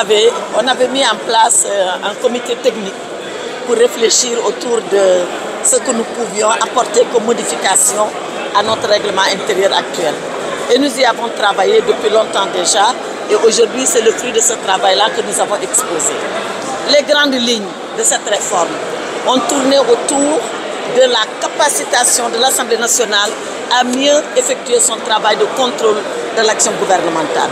savez, on avait mis en place un comité technique pour réfléchir autour de ce que nous pouvions apporter comme modification à notre règlement intérieur actuel. Et nous y avons travaillé depuis longtemps déjà, et aujourd'hui c'est le fruit de ce travail-là que nous avons exposé. Les grandes lignes de cette réforme ont tourné autour de la capacitation de l'Assemblée nationale à mieux effectuer son travail de contrôle de l'action gouvernementale.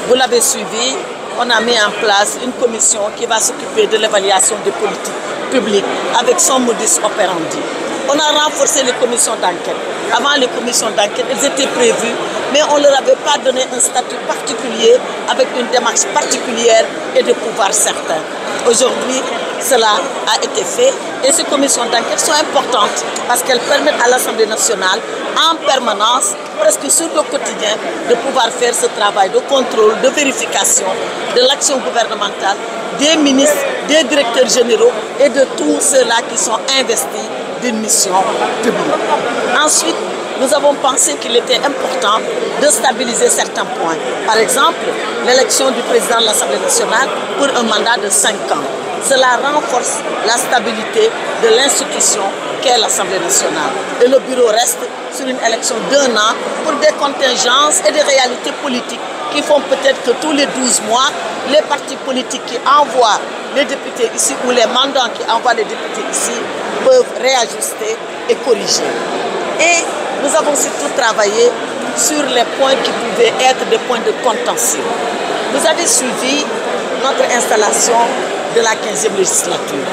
Vous l'avez suivi, on a mis en place une commission qui va s'occuper de l'évaluation des politiques publiques avec son modus operandi. On a renforcé les commissions d'enquête. Avant, les commissions d'enquête, elles étaient prévues, mais on ne leur avait pas donné un statut particulier avec une démarche particulière et de pouvoir certains. Aujourd'hui, cela a été fait et ces commissions d'enquête sont importantes parce qu'elles permettent à l'Assemblée nationale en permanence, presque sur le quotidien, de pouvoir faire ce travail de contrôle, de vérification de l'action gouvernementale, des ministres, des directeurs généraux et de tous ceux-là qui sont investis d'une mission publique. Ensuite, nous avons pensé qu'il était important de stabiliser certains points. Par exemple, l'élection du président de l'Assemblée nationale pour un mandat de 5 ans. Cela renforce la stabilité de l'institution qu'est l'Assemblée nationale. Et le bureau reste sur une élection d'1 an pour des contingences et des réalités politiques qui font peut-être que tous les 12 mois, les partis politiques qui envoient les députés ici ou les mandants qui envoient les députés ici peuvent réajuster et corriger. Et nous avons surtout travaillé sur les points qui pouvaient être des points de contentieux. Vous avez suivi notre installation de la 15e législature.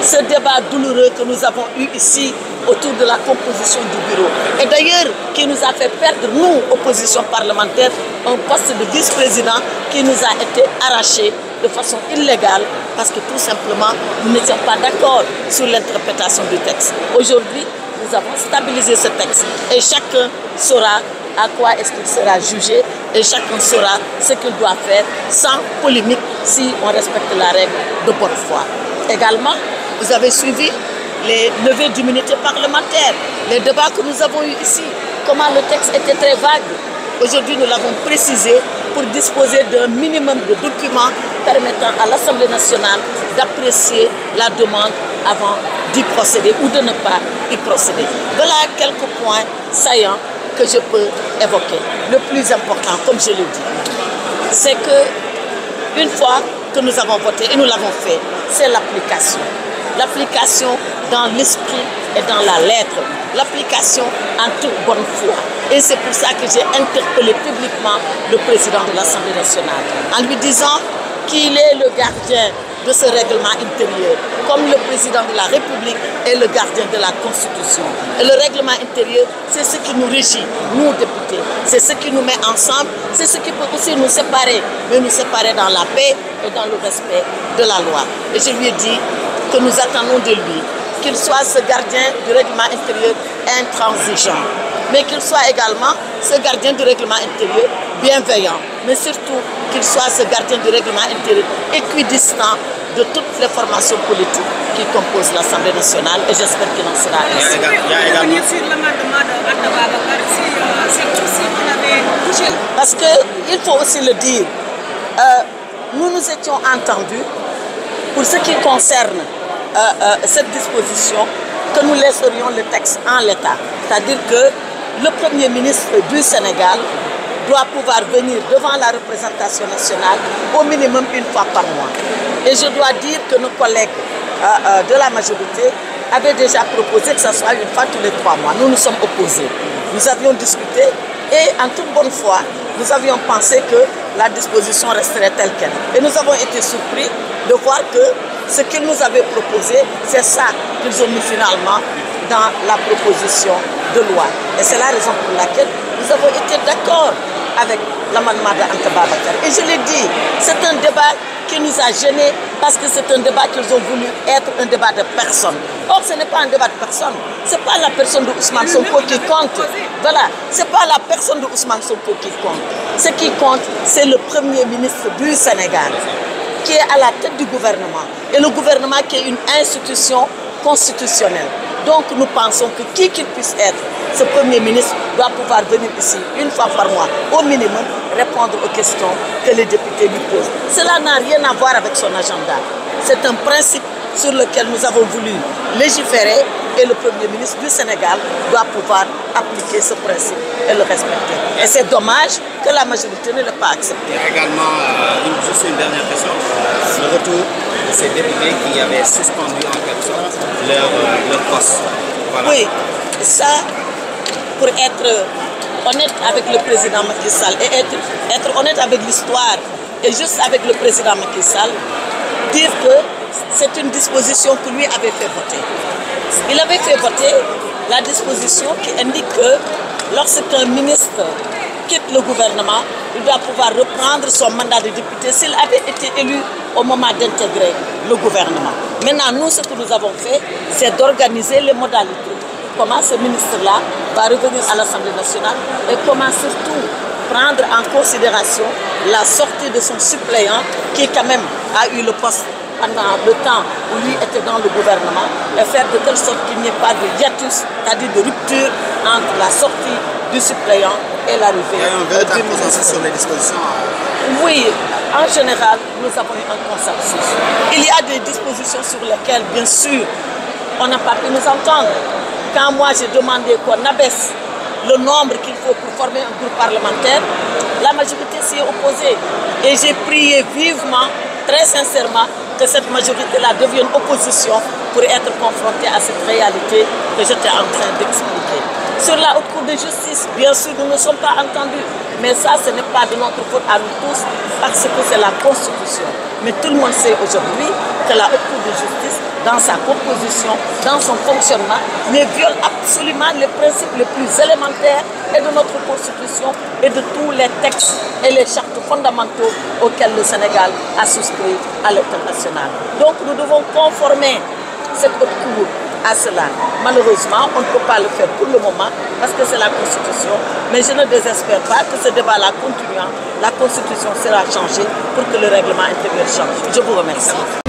Ce débat douloureux que nous avons eu ici autour de la composition du bureau. Et d'ailleurs, qui nous a fait perdre, nous, opposition parlementaire, un poste de vice-président qui nous a été arraché de façon illégale parce que tout simplement, nous n'étions pas d'accord sur l'interprétation du texte. Aujourd'hui, nous avons stabilisé ce texte et chacun saura à quoi est-ce qu'il sera jugé et chacun saura ce qu'il doit faire sans polémique si on respecte la règle de bonne foi. Également, vous avez suivi les levées d'immunité parlementaire, les débats que nous avons eus ici, comment le texte était très vague. Aujourd'hui, nous l'avons précisé pour disposer d'un minimum de documents permettant à l'Assemblée nationale d'apprécier la demande avant d'y procéder ou de ne pas y procéder. Voilà quelques points saillants que je peux évoquer. Le plus important, comme je l'ai dit, c'est que une fois que nous avons voté, et nous l'avons fait, c'est l'application. L'application dans l'esprit et dans la lettre. L'application en toute bonne foi. Et c'est pour ça que j'ai interpellé publiquement le président de l'Assemblée nationale en lui disant qu'il est le gardien de ce règlement intérieur, comme le président de la République est le gardien de la Constitution. Et le règlement intérieur, c'est ce qui nous régit, nous députés. C'est ce qui nous met ensemble, c'est ce qui peut aussi nous séparer, mais nous séparer dans la paix et dans le respect de la loi. Et je lui ai dit que nous attendons de lui qu'il soit ce gardien du règlement intérieur intransigeant, mais qu'il soit également ce gardien du règlement intérieur bienveillant, mais surtout qu'il soit ce gardien du règlement intérieur équidistant de toutes les formations politiques qui composent l'Assemblée nationale, et j'espère qu'il en sera ainsi. Parce qu'il faut aussi le dire, nous nous étions entendus pour ce qui concerne cette disposition, que nous laisserions le texte en l'état. C'est-à-dire que le Premier ministre du Sénégal doit pouvoir venir devant la représentation nationale au minimum une fois par mois. Et je dois dire que nos collègues de la majorité avaient déjà proposé que ce soit une fois tous les 3 mois. Nous nous sommes opposés. Nous avions discuté et en toute bonne foi, nous avions pensé que la disposition resterait telle qu'elle. Et nous avons été surpris de voir que ce qu'ils nous avaient proposé, c'est ça qu'ils ont mis finalement dans la proposition de loi. Et c'est la raison pour laquelle nous avons été d'accord avec l'amendement d'Anta Babacar. Et je l'ai dit, c'est un débat qui nous a gênés parce que c'est un débat qu'ils ont voulu être un débat de personne. Or, ce n'est pas un débat de personne. Ce n'est pas la personne de Ousmane Sonko qui compte. Voilà, ce n'est pas la personne de Ousmane Sonko qui compte. Ce qui compte, c'est le Premier ministre du Sénégal qui est à la tête du gouvernement. Et le gouvernement qui est une institution constitutionnelle. Donc nous pensons que qui qu'il puisse être, ce Premier ministre doit pouvoir venir ici une fois par mois, au minimum, répondre répondre aux questions que les députés lui posent. Cela n'a rien à voir avec son agenda. C'est un principe sur lequel nous avons voulu légiférer et le Premier ministre du Sénégal doit pouvoir appliquer ce principe et le respecter. Et c'est dommage que la majorité ne l'ait pas accepté. Il y a également juste une dernière question, le retour de ces députés qui avaient suspendu en quelque sorte leur poste. Voilà. Oui, ça, pour être honnête avec le président Macky Sall et être honnête avec l'histoire et juste avec le président Macky Sall, dire que c'est une disposition que lui avait fait voter. Il avait fait voter la disposition qui indique que lorsqu'un ministre quitte le gouvernement, il doit pouvoir reprendre son mandat de député s'il avait été élu au moment d'intégrer le gouvernement. Maintenant, nous, ce que nous avons fait, c'est d'organiser les modalités. Comment ce ministre-là va revenir à l'Assemblée nationale et comment surtout prendre en considération la sortie de son suppléant qui quand même a eu le poste pendant le temps où lui était dans le gouvernement et faire de telle sorte qu'il n'y ait pas de hiatus, c'est-à-dire de rupture entre la sortie du suppléant et l'arrivée. Il y a un véritable consensus sur les dispositions. Oui, en général, nous avons eu un consensus. Il y a des dispositions sur lesquelles, bien sûr, on n'a pas pu nous entendre. Quand moi j'ai demandé qu'on abaisse le nombre qu'il faut pour former un groupe parlementaire, la majorité s'y est opposée. Et j'ai prié vivement, très sincèrement, que cette majorité-là devienne opposition pour être confrontée à cette réalité que j'étais en train d'expliquer. Sur la Haute Cour de justice, bien sûr, nous ne sommes pas entendus. Mais ça, ce n'est pas de notre faute à nous tous, parce que c'est la Constitution. Mais tout le monde sait aujourd'hui que la Haute Cour de justice, dans sa composition, dans son fonctionnement, ne viole absolument les principes les plus élémentaires et de notre Constitution et de tous les textes et les chartes fondamentaux auxquels le Sénégal a souscrit à l'international. Donc nous devons conformer cette Haute Cour à cela. Malheureusement, on ne peut pas le faire pour le moment parce que c'est la Constitution, mais je ne désespère pas que ce débat-là continuant, la Constitution sera changée pour que le règlement intérieur change. Je vous remercie.